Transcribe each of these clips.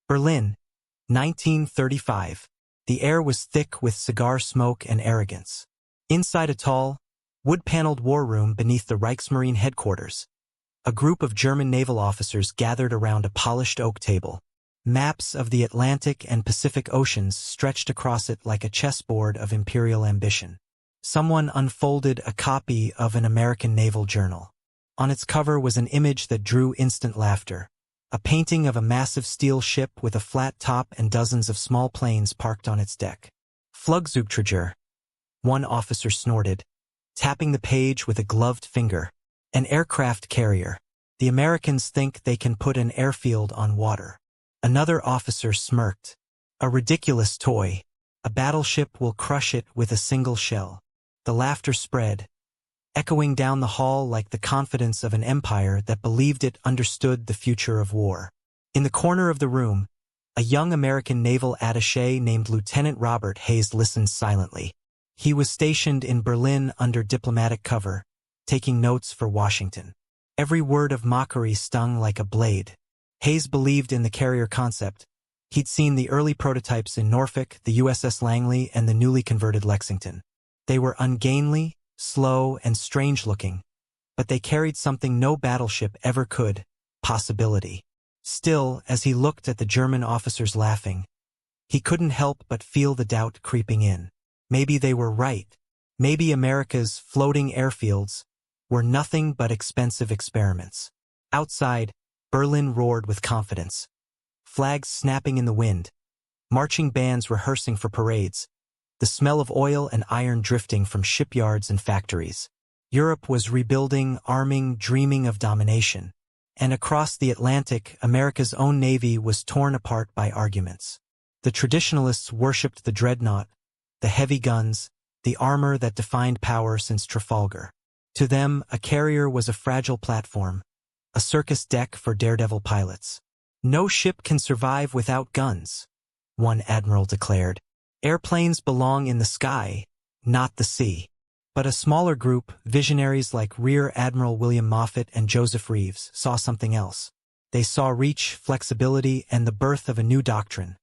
Berlin, 1935. The air was thick with cigar smoke and arrogance. Inside a tall, wood-paneled war room beneath the Reichsmarine headquarters, a group of German naval officers gathered around a polished oak table. Maps of the Atlantic and Pacific Oceans stretched across it like a chessboard of imperial ambition. Someone unfolded a copy of an American naval journal. On its cover was an image that drew instant laughter. A painting of a massive steel ship with a flat top and dozens of small planes parked on its deck. Flugzeugträger, one officer snorted, tapping the page with a gloved finger. An aircraft carrier. The Americans think they can put an airfield on water. Another officer smirked. A ridiculous toy. A battleship will crush it with a single shell. The laughter spread, echoing down the hall like the confidence of an empire that believed it understood the future of war. In the corner of the room, a young American naval attaché named Lieutenant Robert Hayes listened silently. He was stationed in Berlin under diplomatic cover, taking notes for Washington. Every word of mockery stung like a blade. Hayes believed in the carrier concept. He'd seen the early prototypes in Norfolk, the USS Langley, and the newly converted Lexington. They were ungainly, slow, and strange-looking, but they carried something no battleship ever could: possibility. Still, as he looked at the German officers laughing, he couldn't help but feel the doubt creeping in. Maybe they were right. Maybe America's floating airfields were nothing but expensive experiments. Outside, Berlin roared with confidence. Flags snapping in the wind, marching bands rehearsing for parades, the smell of oil and iron drifting from shipyards and factories. Europe was rebuilding, arming, dreaming of domination. And across the Atlantic, America's own navy was torn apart by arguments. The traditionalists worshipped the dreadnought, the heavy guns, the armor that defined power since Trafalgar. To them, a carrier was a fragile platform, a circus deck for daredevil pilots. "No ship can survive without guns," one admiral declared. "Airplanes belong in the sky, not the sea." But a smaller group, visionaries like Rear Admiral William Moffett and Joseph Reeves, saw something else. They saw reach, flexibility, and the birth of a new doctrine.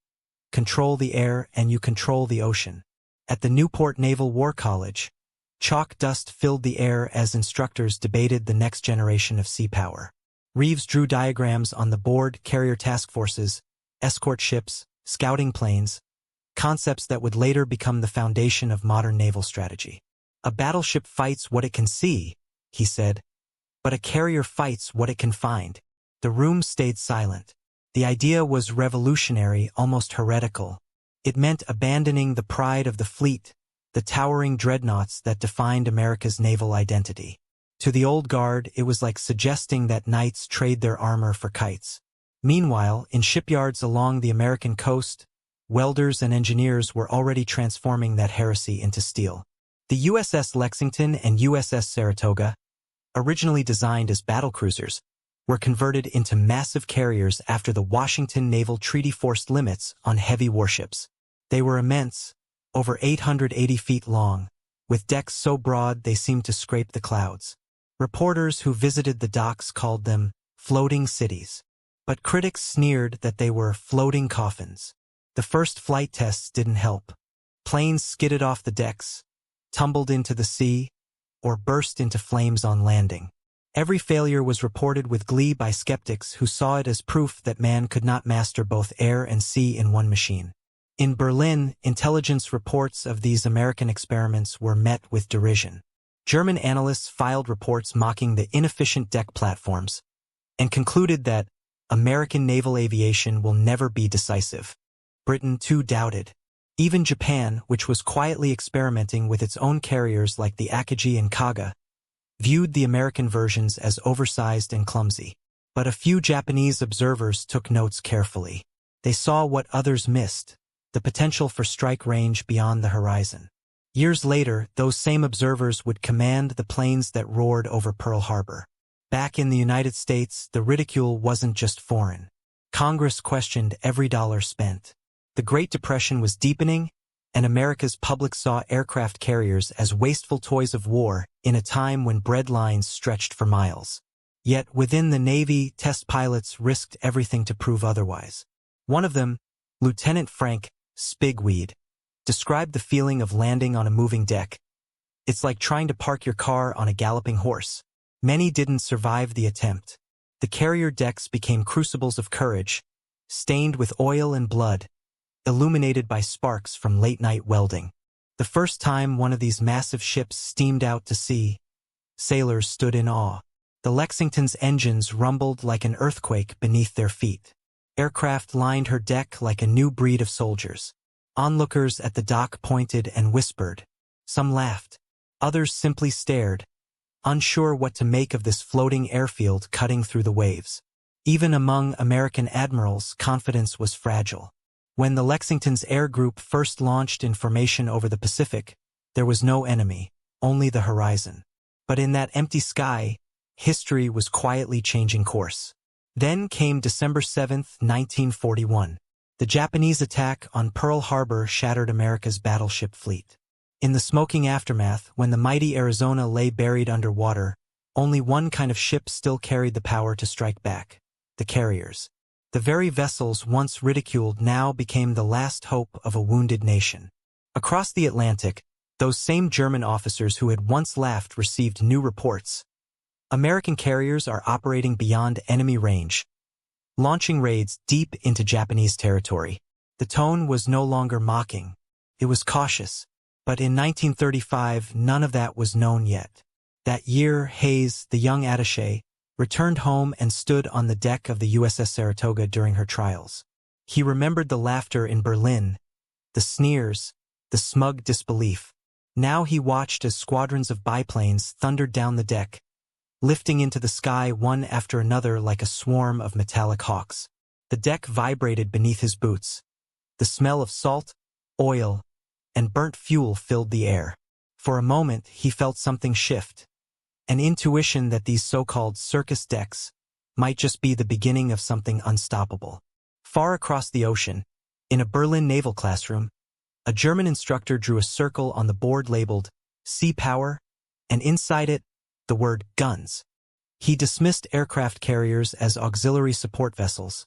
Control the air and you control the ocean. At the Newport Naval War College, chalk dust filled the air as instructors debated the next generation of sea power. Reeves drew diagrams on the board: carrier task forces, escort ships, scouting planes, concepts that would later become the foundation of modern naval strategy. "A battleship fights what it can see," he said, "but a carrier fights what it can find." The room stayed silent. The idea was revolutionary, almost heretical. It meant abandoning the pride of the fleet, the towering dreadnoughts that defined America's naval identity. To the old guard, it was like suggesting that knights trade their armor for kites. Meanwhile, in shipyards along the American coast, welders and engineers were already transforming that heresy into steel. The USS Lexington and USS Saratoga, originally designed as battlecruisers, were converted into massive carriers after the Washington Naval Treaty forced limits on heavy warships. They were immense, over 880 feet long, with decks so broad they seemed to scrape the clouds. Reporters who visited the docks called them floating cities. But critics sneered that they were floating coffins. The first flight tests didn't help. Planes skidded off the decks, tumbled into the sea, or burst into flames on landing. Every failure was reported with glee by skeptics who saw it as proof that man could not master both air and sea in one machine. In Berlin, intelligence reports of these American experiments were met with derision. German analysts filed reports mocking the inefficient deck platforms and concluded that American naval aviation will never be decisive. Britain too doubted. Even Japan, which was quietly experimenting with its own carriers like the Akagi and Kaga, viewed the American versions as oversized and clumsy. But a few Japanese observers took notes carefully. They saw what others missed: the potential for strike range beyond the horizon. Years later, those same observers would command the planes that roared over Pearl Harbor. Back in the United States, the ridicule wasn't just foreign. Congress questioned every dollar spent. The Great Depression was deepening, and America's public saw aircraft carriers as wasteful toys of war in a time when bread lines stretched for miles. Yet within the Navy, test pilots risked everything to prove otherwise. One of them, Lieutenant Frank Spigweed, described the feeling of landing on a moving deck. It's like trying to park your car on a galloping horse. Many didn't survive the attempt. The carrier decks became crucibles of courage, stained with oil and blood, illuminated by sparks from late-night welding. The first time one of these massive ships steamed out to sea, sailors stood in awe. The Lexington's engines rumbled like an earthquake beneath their feet. Aircraft lined her deck like a new breed of soldiers. Onlookers at the dock pointed and whispered. Some laughed. Others simply stared, unsure what to make of this floating airfield cutting through the waves. Even among American admirals, confidence was fragile. When the Lexington's air group first launched in formation over the Pacific, there was no enemy, only the horizon. But in that empty sky, history was quietly changing course. Then came December 7, 1941. The Japanese attack on Pearl Harbor shattered America's battleship fleet. In the smoking aftermath, when the mighty Arizona lay buried under water, only one kind of ship still carried the power to strike back: the carriers. The very vessels once ridiculed now became the last hope of a wounded nation. Across the Atlantic, those same German officers who had once laughed received new reports. American carriers are operating beyond enemy range, launching raids deep into Japanese territory. The tone was no longer mocking. It was cautious. But in 1935, none of that was known yet. That year, Hayes, the young attaché, returned home and stood on the deck of the USS Saratoga during her trials. He remembered the laughter in Berlin, the sneers, the smug disbelief. Now he watched as squadrons of biplanes thundered down the deck, lifting into the sky one after another like a swarm of metallic hawks. The deck vibrated beneath his boots. The smell of salt, oil, and burnt fuel filled the air. For a moment, he felt something shift, an intuition that these so-called circus decks might just be the beginning of something unstoppable. Far across the ocean, in a Berlin naval classroom, a German instructor drew a circle on the board labeled Sea Power, and inside it, the word guns. He dismissed aircraft carriers as auxiliary support vessels.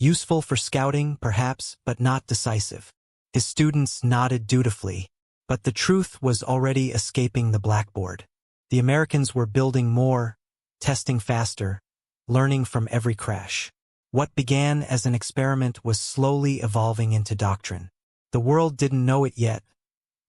Useful for scouting, perhaps, but not decisive. His students nodded dutifully, but the truth was already escaping the blackboard. The Americans were building more, testing faster, learning from every crash. What began as an experiment was slowly evolving into doctrine. The world didn't know it yet,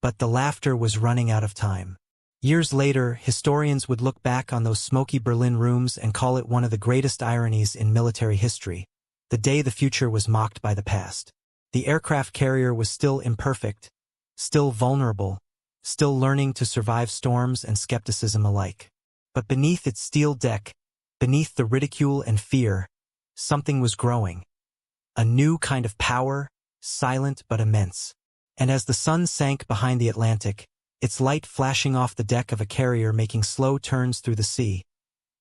but the laughter was running out of time. Years later, historians would look back on those smoky Berlin rooms and call it one of the greatest ironies in military history, the day the future was mocked by the past. The aircraft carrier was still imperfect, still vulnerable, still learning to survive storms and skepticism alike. But beneath its steel deck, beneath the ridicule and fear, something was growing. A new kind of power, silent but immense. And as the sun sank behind the Atlantic, its light flashing off the deck of a carrier making slow turns through the sea,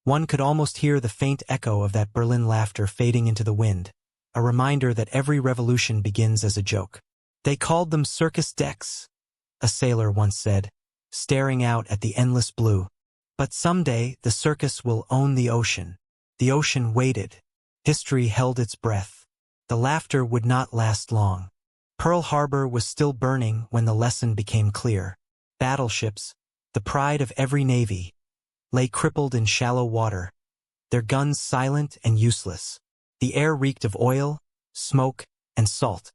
one could almost hear the faint echo of that Berlin laughter fading into the wind, a reminder that every revolution begins as a joke. They called them circus decks, a sailor once said, staring out at the endless blue. But someday the circus will own the ocean. The ocean waited. History held its breath. The laughter would not last long. Pearl Harbor was still burning when the lesson became clear. Battleships, the pride of every navy, lay crippled in shallow water, their guns silent and useless. The air reeked of oil, smoke, and salt,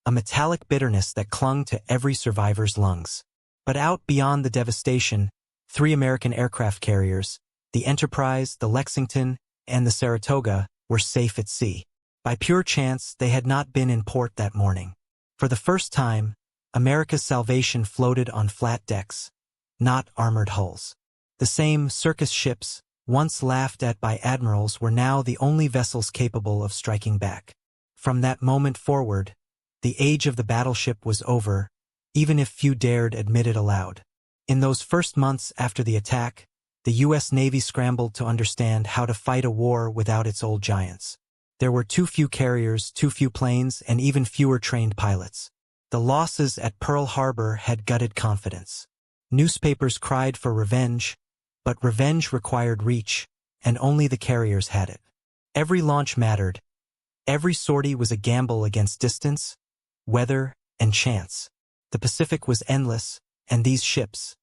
a metallic bitterness that clung to every survivor's lungs. But out beyond the devastation, 3 American aircraft carriers, the Enterprise, the Lexington, and the Saratoga, were safe at sea. By pure chance, they had not been in port that morning. For the first time, America's salvation floated on flat decks, not armored hulls. The same circus ships, once laughed at by admirals, were now the only vessels capable of striking back. From that moment forward, the age of the battleship was over, even if few dared admit it aloud. In those first months after the attack, the U.S. Navy scrambled to understand how to fight a war without its old giants. There were too few carriers, too few planes, and even fewer trained pilots. The losses at Pearl Harbor had gutted confidence. Newspapers cried for revenge, but revenge required reach, and only the carriers had it. Every launch mattered, Every sortie was a gamble against distance, weather, and chance. The Pacific was endless, and these ships,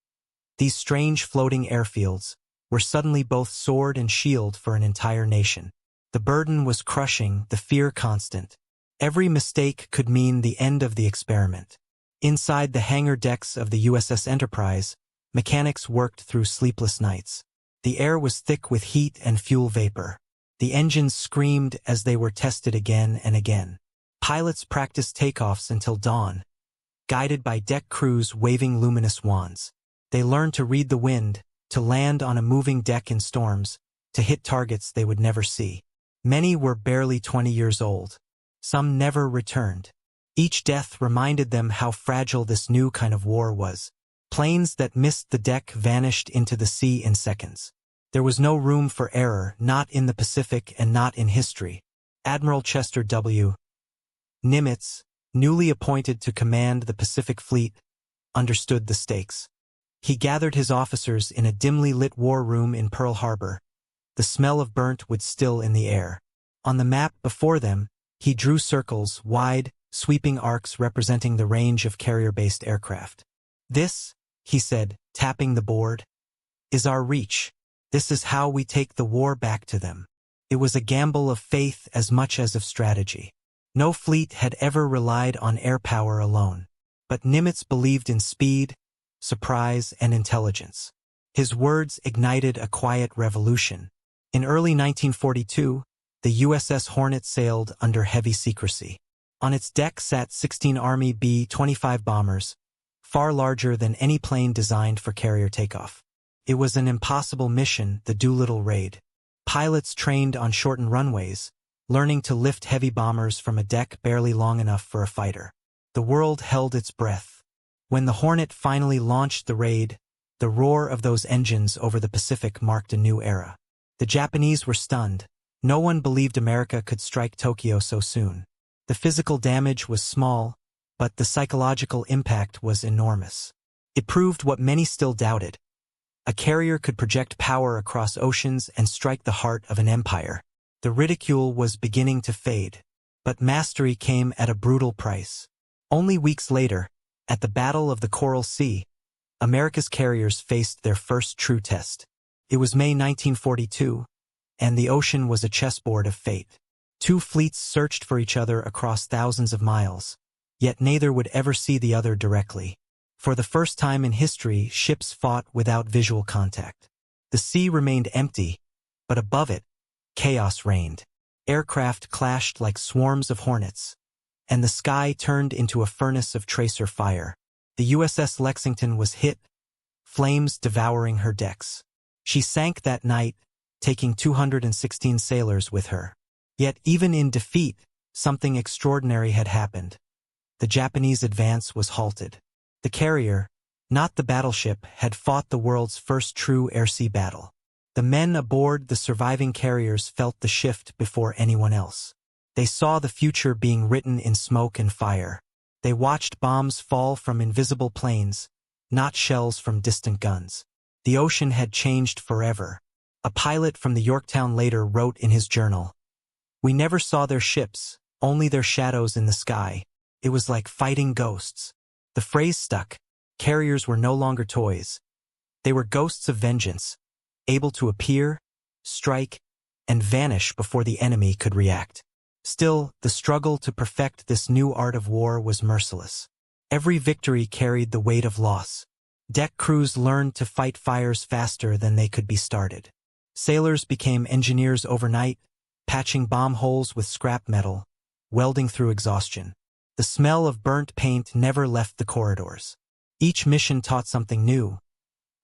these strange floating airfields, were suddenly both sword and shield for an entire nation. The burden was crushing, the fear constant. Every mistake could mean the end of the experiment. Inside the hangar decks of the USS Enterprise, mechanics worked through sleepless nights. The air was thick with heat and fuel vapor. The engines screamed as they were tested again and again. Pilots practiced takeoffs until dawn, guided by deck crews waving luminous wands. They learned to read the wind, to land on a moving deck in storms, to hit targets they would never see. Many were barely 20 years old. Some never returned. Each death reminded them how fragile this new kind of war was. Planes that missed the deck vanished into the sea in seconds. There was no room for error, not in the Pacific and not in history. Admiral Chester W. Nimitz, newly appointed to command the Pacific Fleet, understood the stakes. He gathered his officers in a dimly lit war room in Pearl Harbor. The smell of burnt wood still in the air. On the map before them, he drew circles, wide, sweeping arcs representing the range of carrier-based aircraft. This, he said, tapping the board, is our reach. This is how we take the war back to them. It was a gamble of faith as much as of strategy. No fleet had ever relied on air power alone. But Nimitz believed in speed, surprise, and intelligence. His words ignited a quiet revolution. In early 1942, the USS Hornet sailed under heavy secrecy. On its deck sat 16 Army B-25 bombers, far larger than any plane designed for carrier takeoff. It was an impossible mission, the Doolittle raid. Pilots trained on shortened runways, learning to lift heavy bombers from a deck barely long enough for a fighter. The world held its breath. When the Hornet finally launched the raid, the roar of those engines over the Pacific marked a new era. The Japanese were stunned. No one believed America could strike Tokyo so soon. The physical damage was small, but the psychological impact was enormous. It proved what many still doubted. A carrier could project power across oceans and strike the heart of an empire. The ridicule was beginning to fade, but mastery came at a brutal price. Only weeks later, at the Battle of the Coral Sea, America's carriers faced their first true test. It was May 1942, and the ocean was a chessboard of fate. Two fleets searched for each other across thousands of miles, yet neither would ever see the other directly. For the first time in history, ships fought without visual contact. The sea remained empty, but above it, chaos reigned. Aircraft clashed like swarms of hornets, and the sky turned into a furnace of tracer fire. The USS Lexington was hit, flames devouring her decks. She sank that night, taking 216 sailors with her. Yet even in defeat, something extraordinary had happened. The Japanese advance was halted. The carrier, not the battleship, had fought the world's first true air-sea battle. The men aboard the surviving carriers felt the shift before anyone else. They saw the future being written in smoke and fire. They watched bombs fall from invisible planes, not shells from distant guns. The ocean had changed forever. A pilot from the Yorktown later wrote in his journal, "We never saw their ships, only their shadows in the sky. It was like fighting ghosts." The phrase stuck. Carriers were no longer toys. They were ghosts of vengeance, able to appear, strike, and vanish before the enemy could react. Still, the struggle to perfect this new art of war was merciless. Every victory carried the weight of loss. Deck crews learned to fight fires faster than they could be started. Sailors became engineers overnight, patching bomb holes with scrap metal, welding through exhaustion. The smell of burnt paint never left the corridors. Each mission taught something new: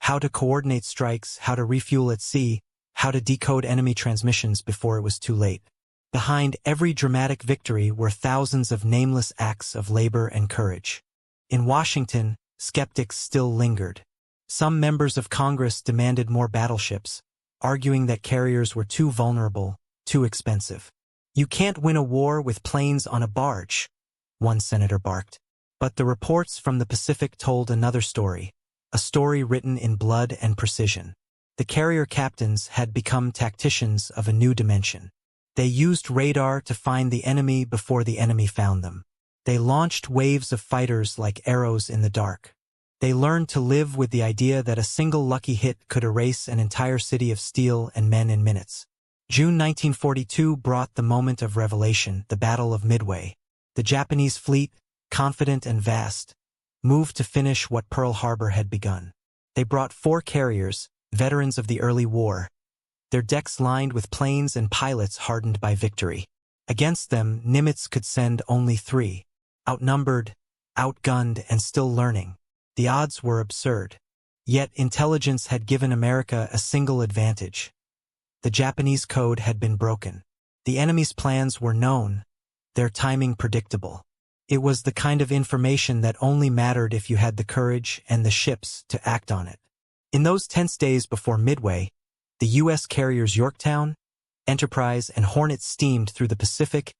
how to coordinate strikes, how to refuel at sea, how to decode enemy transmissions before it was too late. Behind every dramatic victory were thousands of nameless acts of labor and courage. In Washington, skeptics still lingered. Some members of Congress demanded more battleships, arguing that carriers were too vulnerable, too expensive. "You can't win a war with planes on a barge," one senator barked. But the reports from the Pacific told another story, a story written in blood and precision. The carrier captains had become tacticians of a new dimension. They used radar to find the enemy before the enemy found them. They launched waves of fighters like arrows in the dark. They learned to live with the idea that a single lucky hit could erase an entire city of steel and men in minutes. June 1942 brought the moment of revelation, the Battle of Midway. The Japanese fleet, confident and vast, moved to finish what Pearl Harbor had begun. They brought 4 carriers, veterans of the early war, their decks lined with planes and pilots hardened by victory. Against them, Nimitz could send only 3. Outnumbered, outgunned, and still learning. The odds were absurd. Yet intelligence had given America a single advantage. The Japanese code had been broken. The enemy's plans were known, their timing predictable. It was the kind of information that only mattered if you had the courage and the ships to act on it. In those tense days before Midway, the U.S. carriers Yorktown, Enterprise, and Hornet steamed through the Pacific,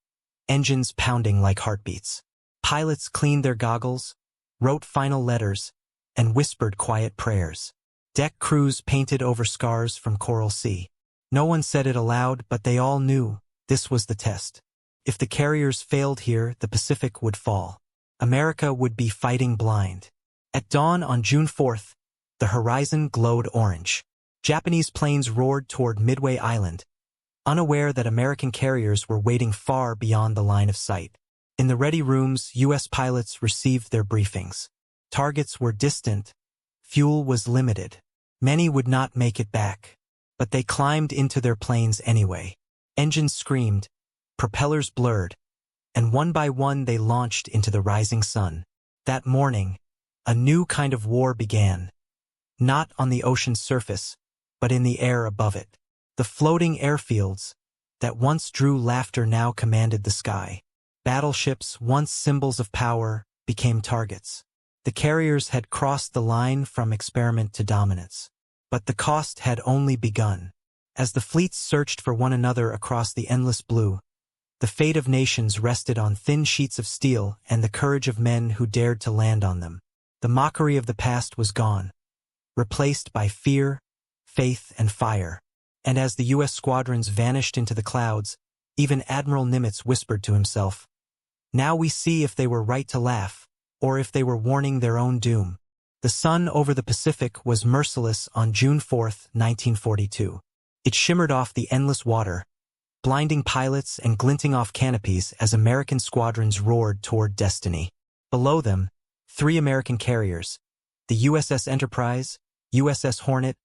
engines pounding like heartbeats. Pilots cleaned their goggles, wrote final letters, and whispered quiet prayers. Deck crews painted over scars from Coral Sea. No one said it aloud, but they all knew this was the test. If the carriers failed here, the Pacific would fall. America would be fighting blind. At dawn on June 4th, the horizon glowed orange. Japanese planes roared toward Midway Island, unaware that American carriers were waiting far beyond the line of sight. In the ready rooms, U.S. pilots received their briefings. Targets were distant, fuel was limited. Many would not make it back, but they climbed into their planes anyway. Engines screamed, propellers blurred, and one by one they launched into the rising sun. That morning, a new kind of war began. Not on the ocean's surface, but in the air above it. The floating airfields that once drew laughter now commanded the sky. Battleships, once symbols of power, became targets. The carriers had crossed the line from experiment to dominance. But the cost had only begun. As the fleets searched for one another across the endless blue, the fate of nations rested on thin sheets of steel and the courage of men who dared to land on them. The mockery of the past was gone, replaced by fear, faith, and fire. And as the U.S. squadrons vanished into the clouds, even Admiral Nimitz whispered to himself, "Now we see if they were right to laugh, or if they were warning their own doom." The sun over the Pacific was merciless on June 4, 1942. It shimmered off the endless water, blinding pilots and glinting off canopies as American squadrons roared toward destiny. Below them, 3 American carriers, the USS Enterprise, USS Hornet,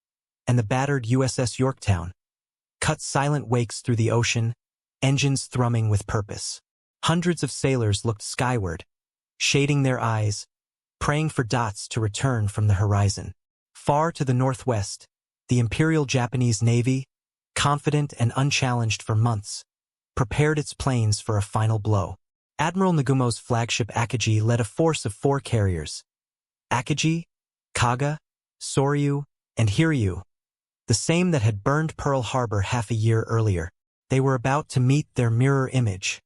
and the battered USS Yorktown, cut silent wakes through the ocean, engines thrumming with purpose. Hundreds of sailors looked skyward, shading their eyes, praying for dots to return from the horizon. Far to the northwest, the Imperial Japanese Navy, confident and unchallenged for months, prepared its planes for a final blow. Admiral Nagumo's flagship Akagi led a force of 4 carriers. Akagi, Kaga, Soryu, and Hiryu, the same that had burned Pearl Harbor half a year earlier. They were about to meet their mirror image,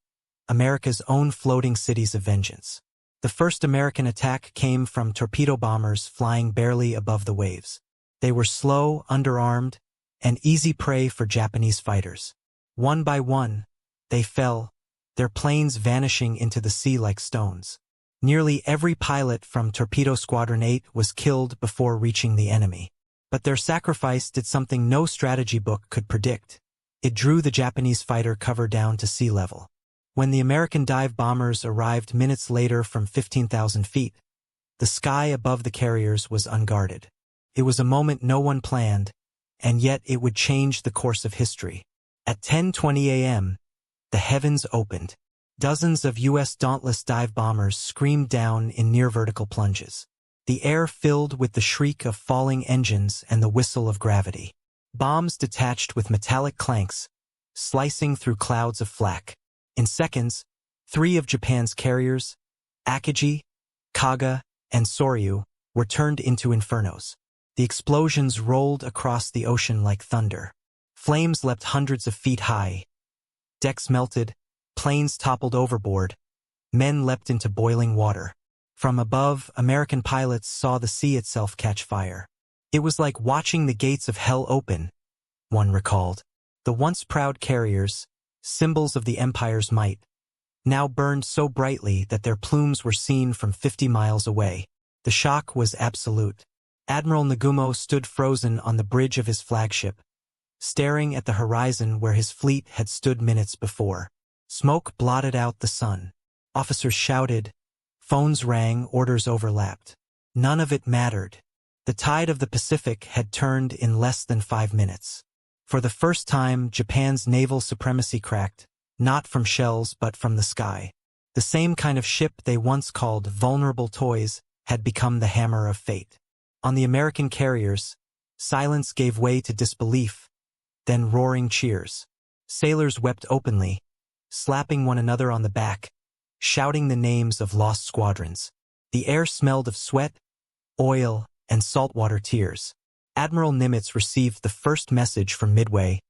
America's own floating cities of vengeance. The first American attack came from torpedo bombers flying barely above the waves. They were slow, underarmed, and easy prey for Japanese fighters. One by one, they fell, their planes vanishing into the sea like stones. Nearly every pilot from Torpedo Squadron 8 was killed before reaching the enemy. But their sacrifice did something no strategy book could predict. It drew the Japanese fighter cover down to sea level. When the American dive bombers arrived minutes later from 15,000 feet, the sky above the carriers was unguarded. It was a moment no one planned, and yet it would change the course of history. At 10:20 a.m., the heavens opened. Dozens of U.S. Dauntless dive bombers screamed down in near-vertical plunges. The air filled with the shriek of falling engines and the whistle of gravity. Bombs detached with metallic clanks, slicing through clouds of flak. In seconds, 3 of Japan's carriers, Akagi, Kaga, and Soryu, were turned into infernos. The explosions rolled across the ocean like thunder. Flames leapt hundreds of feet high. Decks melted, planes toppled overboard, men leapt into boiling water. From above, American pilots saw the sea itself catch fire. It was like watching the gates of hell open, one recalled. The once proud carriers, symbols of the empire's might, now burned so brightly that their plumes were seen from 50 miles away. The shock was absolute. Admiral Nagumo stood frozen on the bridge of his flagship, staring at the horizon where his fleet had stood minutes before. Smoke blotted out the sun. Officers shouted. Phones rang, orders overlapped. None of it mattered. The tide of the Pacific had turned in less than 5 minutes. For the first time, Japan's naval supremacy cracked, not from shells but from the sky. The same kind of ship they once called vulnerable toys had become the hammer of fate. On the American carriers, silence gave way to disbelief, then roaring cheers. Sailors wept openly, slapping one another on the back, shouting the names of lost squadrons. The air smelled of sweat, oil, and saltwater tears. Admiral Nimitz received the first message from Midway.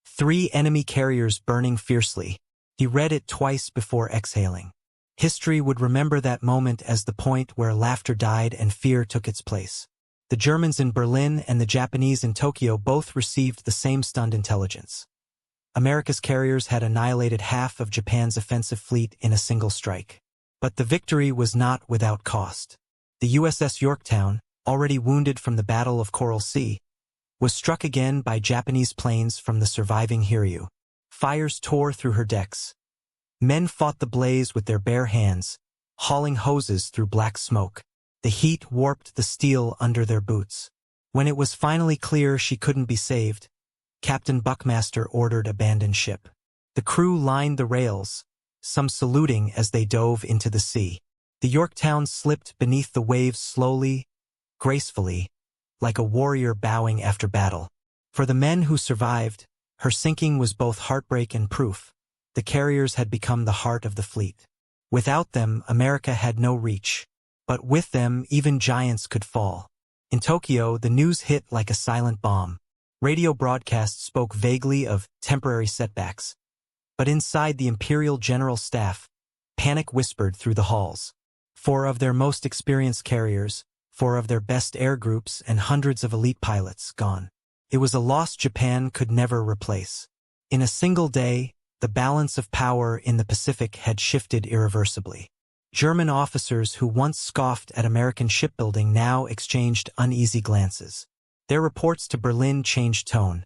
3 enemy carriers burning fiercely. He read it twice before exhaling. History would remember that moment as the point where laughter died and fear took its place. The Germans in Berlin and the Japanese in Tokyo both received the same stunned intelligence. America's carriers had annihilated half of Japan's offensive fleet in a single strike. But the victory was not without cost. The USS Yorktown, already wounded from the Battle of Coral Sea, was struck again by Japanese planes from the surviving Hiryu. Fires tore through her decks. Men fought the blaze with their bare hands, hauling hoses through black smoke. The heat warped the steel under their boots. When it was finally clear she couldn't be saved, Captain Buckmaster ordered abandon ship. The crew lined the rails, some saluting as they dove into the sea. The Yorktown slipped beneath the waves slowly, gracefully, like a warrior bowing after battle. For the men who survived, her sinking was both heartbreak and proof. The carriers had become the heart of the fleet. Without them, America had no reach. But with them, even giants could fall. In Tokyo, the news hit like a silent bomb. Radio broadcasts spoke vaguely of temporary setbacks. But inside the Imperial General Staff, panic whispered through the halls. 4 of their most experienced carriers, 4 of their best air groups, and hundreds of elite pilots gone. It was a loss Japan could never replace. In a single day, the balance of power in the Pacific had shifted irreversibly. German officers who once scoffed at American shipbuilding now exchanged uneasy glances. Their reports to Berlin changed tone.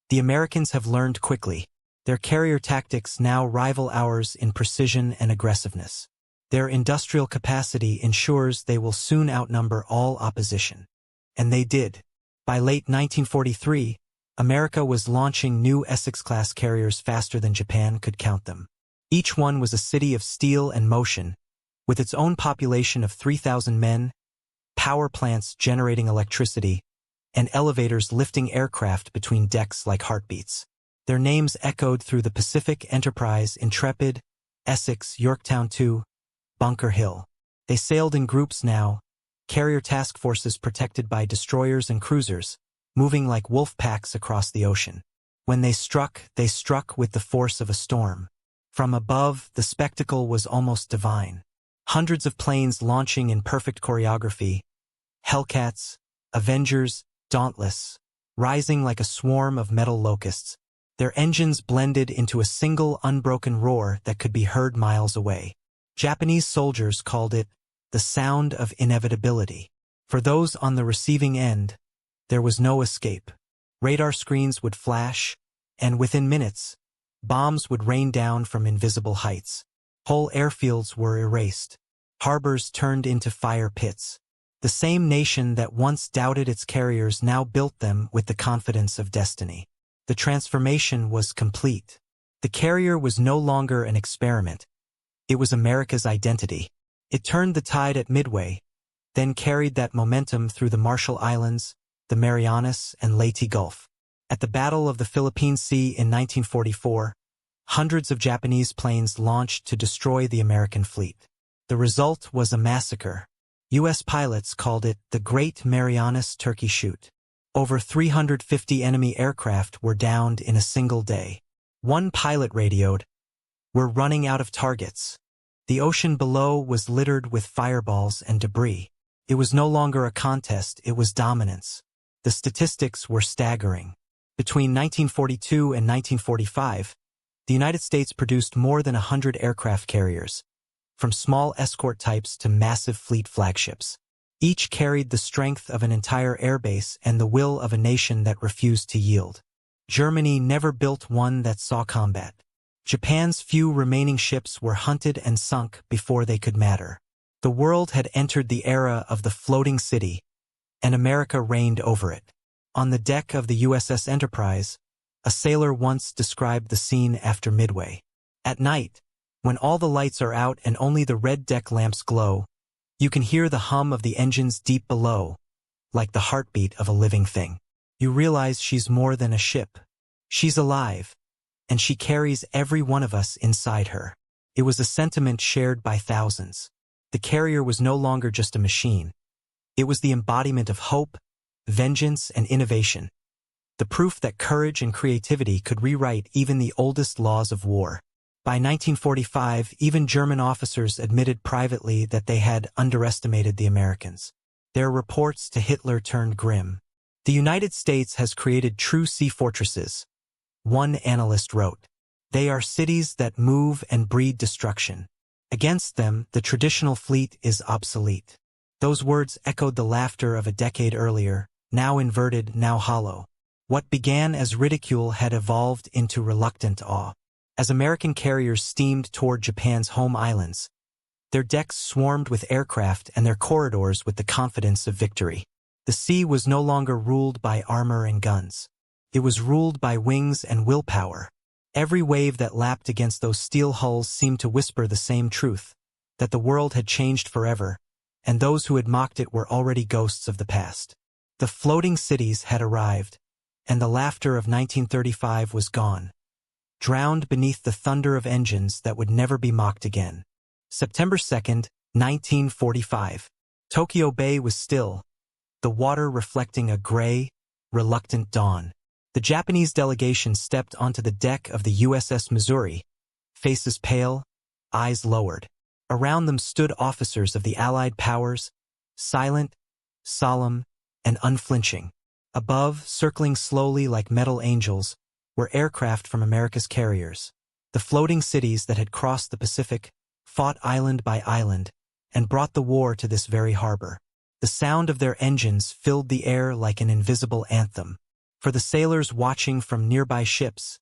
The Americans have learned quickly. Their carrier tactics now rival ours in precision and aggressiveness. Their industrial capacity ensures they will soon outnumber all opposition. And they did. By late 1943, America was launching new Essex-class carriers faster than Japan could count them. Each one was a city of steel and motion, with its own population of 3,000 men, power plants generating electricity, and elevators lifting aircraft between decks like heartbeats. Their names echoed through the Pacific: Enterprise, Intrepid, Essex, Yorktown II, Bunker Hill. They sailed in groups now, carrier task forces protected by destroyers and cruisers, moving like wolf packs across the ocean. When they struck with the force of a storm. From above, the spectacle was almost divine. Hundreds of planes launching in perfect choreography, Hellcats, Avengers, Dauntless, rising like a swarm of metal locusts. Their engines blended into a single unbroken roar that could be heard miles away. Japanese soldiers called it the sound of inevitability. For those on the receiving end, there was no escape. Radar screens would flash, and within minutes, bombs would rain down from invisible heights. Whole airfields were erased. Harbors turned into fire pits. The same nation that once doubted its carriers now built them with the confidence of destiny. The transformation was complete. The carrier was no longer an experiment. It was America's identity. It turned the tide at Midway, then carried that momentum through the Marshall Islands, the Marianas, and Leyte Gulf. At the Battle of the Philippine Sea in 1944, hundreds of Japanese planes launched to destroy the American fleet. The result was a massacre. U.S. pilots called it the Great Marianas Turkey Shoot. Over 350 enemy aircraft were downed in a single day. One pilot radioed, "We're running out of targets." The ocean below was littered with fireballs and debris. It was no longer a contest, it was dominance. The statistics were staggering. Between 1942 and 1945, The United States produced more than 100 aircraft carriers, from small escort types to massive fleet flagships. Each carried the strength of an entire airbase and the will of a nation that refused to yield. Germany never built one that saw combat. Japan's few remaining ships were hunted and sunk before they could matter. The world had entered the era of the floating city, and America reigned over it. On the deck of the USS Enterprise, a sailor once described the scene after Midway. At night, when all the lights are out and only the red deck lamps glow, you can hear the hum of the engines deep below, like the heartbeat of a living thing. You realize she's more than a ship. She's alive, and she carries every one of us inside her. It was a sentiment shared by thousands. The carrier was no longer just a machine. It was the embodiment of hope, vengeance, and innovation. The proof that courage and creativity could rewrite even the oldest laws of war. By 1945, even German officers admitted privately that they had underestimated the Americans. Their reports to Hitler turned grim. The United States has created true sea fortresses. One analyst wrote, "They are cities that move and breed destruction. Against them, the traditional fleet is obsolete." Those words echoed the laughter of a decade earlier, now inverted, now hollow. What began as ridicule had evolved into reluctant awe. As American carriers steamed toward Japan's home islands, their decks swarmed with aircraft and their corridors with the confidence of victory. The sea was no longer ruled by armor and guns. It was ruled by wings and willpower. Every wave that lapped against those steel hulls seemed to whisper the same truth, that the world had changed forever, and those who had mocked it were already ghosts of the past. The floating cities had arrived, and the laughter of 1935 was gone, drowned beneath the thunder of engines that would never be mocked again. September 2nd, 1945. Tokyo Bay was still, the water reflecting a gray, reluctant dawn. The Japanese delegation stepped onto the deck of the USS Missouri, faces pale, eyes lowered. Around them stood officers of the Allied powers, silent, solemn, and unflinching. Above, circling slowly like metal angels, were aircraft from America's carriers. The floating cities that had crossed the Pacific, fought island by island, and brought the war to this very harbor. The sound of their engines filled the air like an invisible anthem. For the sailors watching from nearby ships,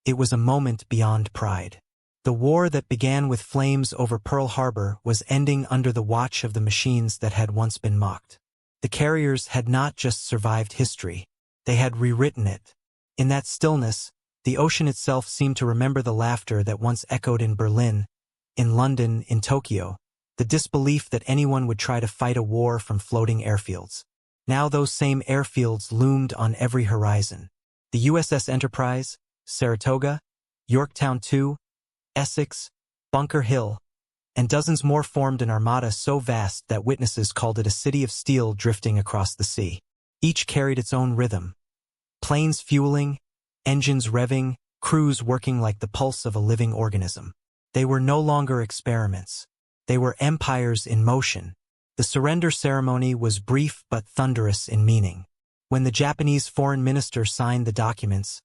it was a moment beyond pride. The war that began with flames over Pearl Harbor was ending under the watch of the machines that had once been mocked. The carriers had not just survived history, they had rewritten it. In that stillness, the ocean itself seemed to remember the laughter that once echoed in Berlin, in London, in Tokyo, the disbelief that anyone would try to fight a war from floating airfields. Now those same airfields loomed on every horizon. The USS Enterprise, Saratoga, Yorktown II, Essex, Bunker Hill, and dozens more formed an armada so vast that witnesses called it a city of steel drifting across the sea. Each carried its own rhythm. Planes fueling, engines revving, crews working like the pulse of a living organism. They were no longer experiments. They were empires in motion. The surrender ceremony was brief but thunderous in meaning. When the Japanese foreign minister signed the documents,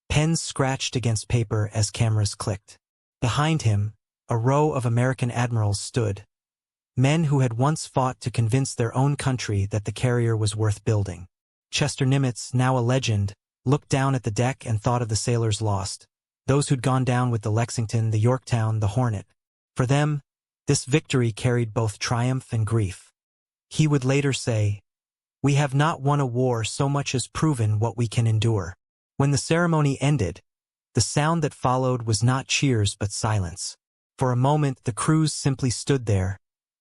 pens scratched against paper as cameras clicked. Behind him, a row of American admirals stood, men who had once fought to convince their own country that the carrier was worth building. Chester Nimitz, now a legend, looked down at the deck and thought of the sailors lost, those who'd gone down with the Lexington, the Yorktown, the Hornet. For them, this victory carried both triumph and grief. He would later say, "We have not won a war so much as proven what we can endure." When the ceremony ended, the sound that followed was not cheers but silence. For a moment the crews simply stood there,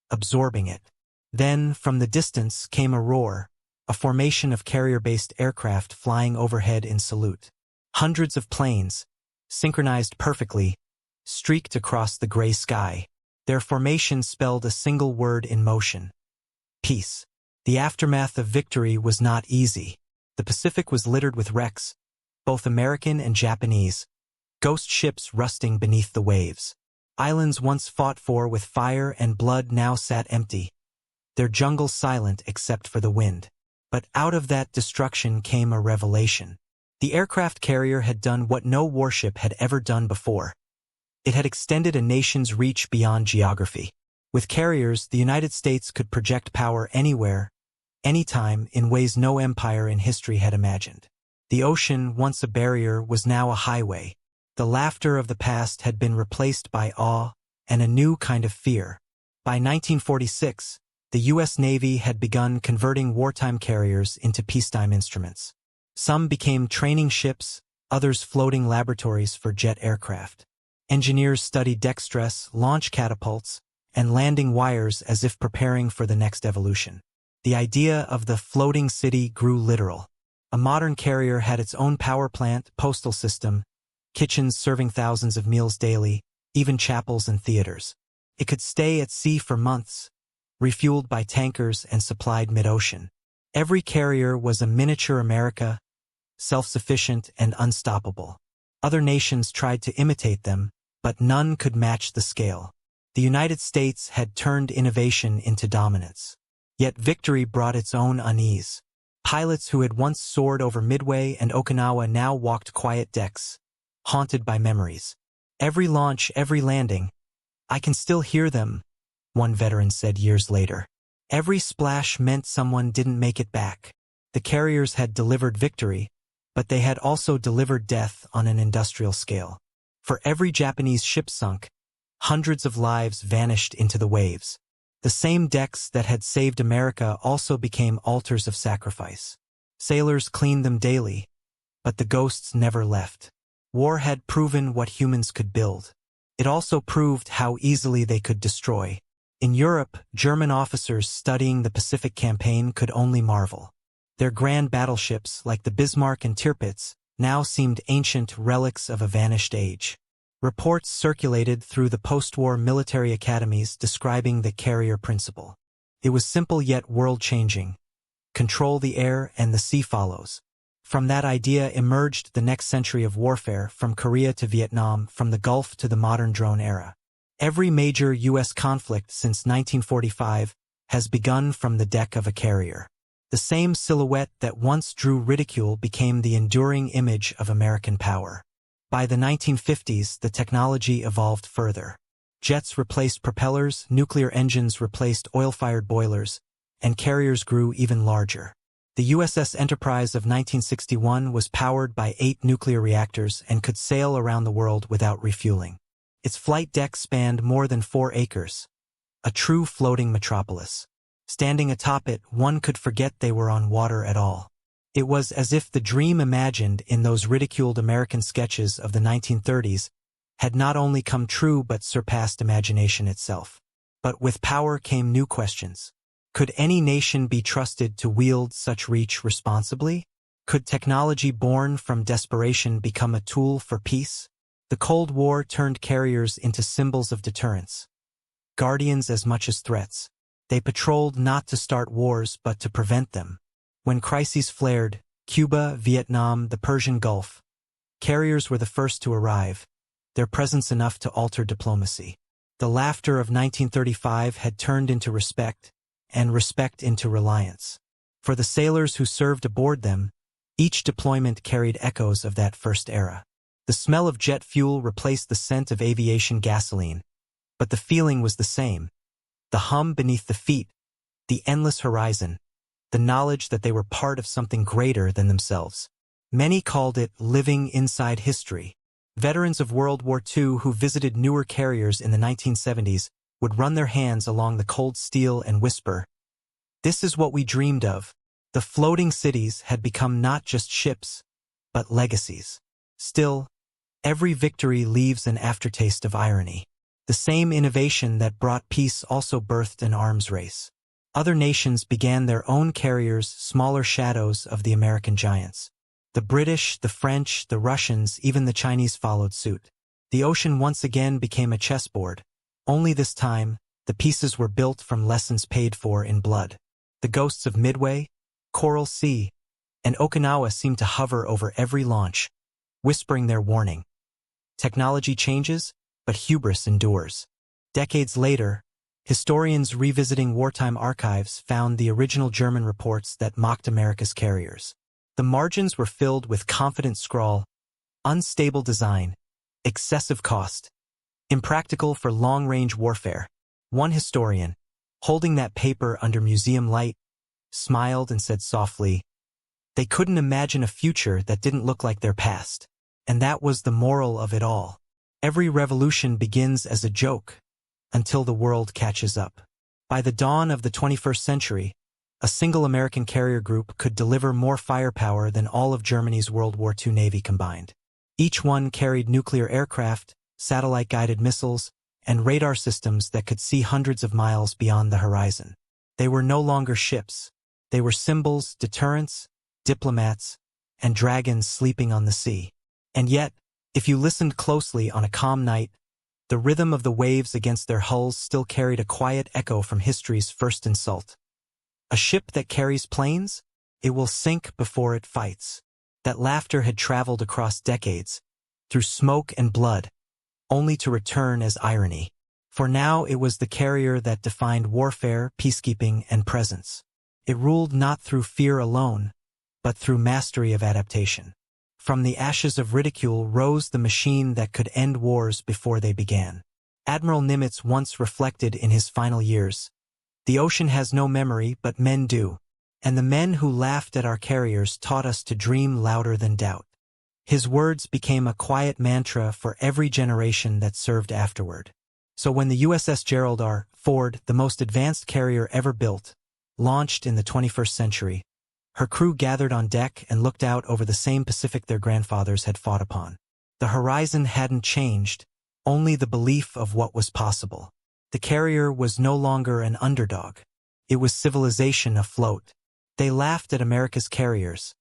absorbing it. Then, from the distance, came a roar, a formation of carrier-based aircraft flying overhead in salute. Hundreds of planes, synchronized perfectly, streaked across the gray sky. Their formation spelled a single word in motion: peace. The aftermath of victory was not easy. The Pacific was littered with wrecks, both American and Japanese, ghost ships rusting beneath the waves. Islands once fought for with fire and blood now sat empty, their jungles silent except for the wind. But out of that destruction came a revelation. The aircraft carrier had done what no warship had ever done before. It had extended a nation's reach beyond geography. With carriers, the United States could project power anywhere, anytime, in ways no empire in history had imagined. The ocean, once a barrier, was now a highway. The laughter of the past had been replaced by awe and a new kind of fear. By 1946, the U.S. Navy had begun converting wartime carriers into peacetime instruments. Some became training ships, others floating laboratories for jet aircraft. Engineers studied deck stress, launch catapults, and landing wires as if preparing for the next evolution. The idea of the floating city grew literal. A modern carrier had its own power plant, postal system, kitchens serving thousands of meals daily, even chapels and theaters. It could stay at sea for months, refueled by tankers and supplied mid-ocean. Every carrier was a miniature America, self-sufficient and unstoppable. Other nations tried to imitate them, but none could match the scale. The United States had turned innovation into dominance. Yet victory brought its own unease. Pilots who had once soared over Midway and Okinawa now walked quiet decks, haunted by memories. Every launch, every landing, I can still hear them, one veteran said years later. Every splash meant someone didn't make it back. The carriers had delivered victory, but they had also delivered death on an industrial scale. For every Japanese ship sunk, hundreds of lives vanished into the waves. The same decks that had saved America also became altars of sacrifice. Sailors cleaned them daily, but the ghosts never left. War had proven what humans could build. It also proved how easily they could destroy. In Europe, German officers studying the Pacific campaign could only marvel. Their grand battleships, like the Bismarck and Tirpitz, now seemed ancient relics of a vanished age. Reports circulated through the post-war military academies describing the carrier principle. It was simple yet world-changing. Control the air and the sea follows. From that idea emerged the next century of warfare, from Korea to Vietnam, from the Gulf to the modern drone era. Every major U.S. conflict since 1945 has begun from the deck of a carrier. The same silhouette that once drew ridicule became the enduring image of American power. By the 1950s, the technology evolved further. Jets replaced propellers, nuclear engines replaced oil-fired boilers, and carriers grew even larger. The USS Enterprise of 1961 was powered by 8 nuclear reactors and could sail around the world without refueling. Its flight deck spanned more than 4 acres, a true floating metropolis. Standing atop it, one could forget they were on water at all. It was as if the dream imagined in those ridiculed American sketches of the 1930s had not only come true but surpassed imagination itself. But with power came new questions. Could any nation be trusted to wield such reach responsibly? Could technology born from desperation become a tool for peace? The Cold War turned carriers into symbols of deterrence. Guardians as much as threats. They patrolled not to start wars but to prevent them. When crises flared, Cuba, Vietnam, the Persian Gulf, carriers were the first to arrive, their presence enough to alter diplomacy. The laughter of 1935 had turned into respect, and respect into reliance. For the sailors who served aboard them, each deployment carried echoes of that first era. The smell of jet fuel replaced the scent of aviation gasoline, but the feeling was the same. The hum beneath the feet, the endless horizon, the knowledge that they were part of something greater than themselves. Many called it living inside history. Veterans of World War II who visited newer carriers in the 1970s would run their hands along the cold steel and whisper, "This is what we dreamed of." The floating cities had become not just ships, but legacies. Still, every victory leaves an aftertaste of irony. The same innovation that brought peace also birthed an arms race. Other nations began their own carriers, smaller shadows of the American giants. The British, the French, the Russians, even the Chinese followed suit. The ocean once again became a chessboard. Only this time, the pieces were built from lessons paid for in blood. The ghosts of Midway, Coral Sea, and Okinawa seemed to hover over every launch, whispering their warning. Technology changes, but hubris endures. Decades later, historians revisiting wartime archives found the original German reports that mocked America's carriers. The margins were filled with confident scrawl, unstable design, excessive cost, impractical for long-range warfare. One historian, holding that paper under museum light, smiled and said softly, "They couldn't imagine a future that didn't look like their past." And that was the moral of it all. Every revolution begins as a joke, until the world catches up. By the dawn of the 21st century, a single American carrier group could deliver more firepower than all of Germany's World War II Navy combined. Each one carried nuclear aircraft, satellite-guided missiles, and radar systems that could see hundreds of miles beyond the horizon. They were no longer ships. They were symbols, deterrents, diplomats, and dragons sleeping on the sea. And yet, if you listened closely on a calm night, the rhythm of the waves against their hulls still carried a quiet echo from history's first insult. A ship that carries planes? It will sink before it fights. That laughter had traveled across decades, through smoke and blood, only to return as irony. For now it was the carrier that defined warfare, peacekeeping, and presence. It ruled not through fear alone, but through mastery of adaptation. From the ashes of ridicule rose the machine that could end wars before they began. Admiral Nimitz once reflected in his final years, "The ocean has no memory, but men do. And the men who laughed at our carriers taught us to dream louder than doubt." His words became a quiet mantra for every generation that served afterward. So when the USS Gerald R. Ford, the most advanced carrier ever built, launched in the 21st century, her crew gathered on deck and looked out over the same Pacific their grandfathers had fought upon. The horizon hadn't changed, only the belief of what was possible. The carrier was no longer an underdog. It was civilization afloat. They laughed at America's carriers,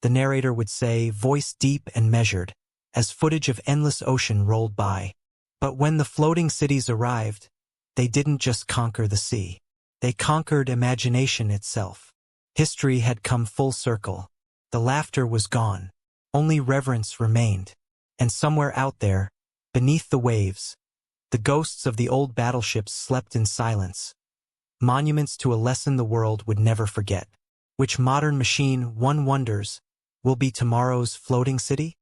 the narrator would say, voice deep and measured, as footage of endless ocean rolled by. But when the floating cities arrived, they didn't just conquer the sea. They conquered imagination itself. History had come full circle. The laughter was gone. Only reverence remained. And somewhere out there, beneath the waves, the ghosts of the old battleships slept in silence. Monuments to a lesson the world would never forget. Which modern machine, one wonders, will be tomorrow's floating city?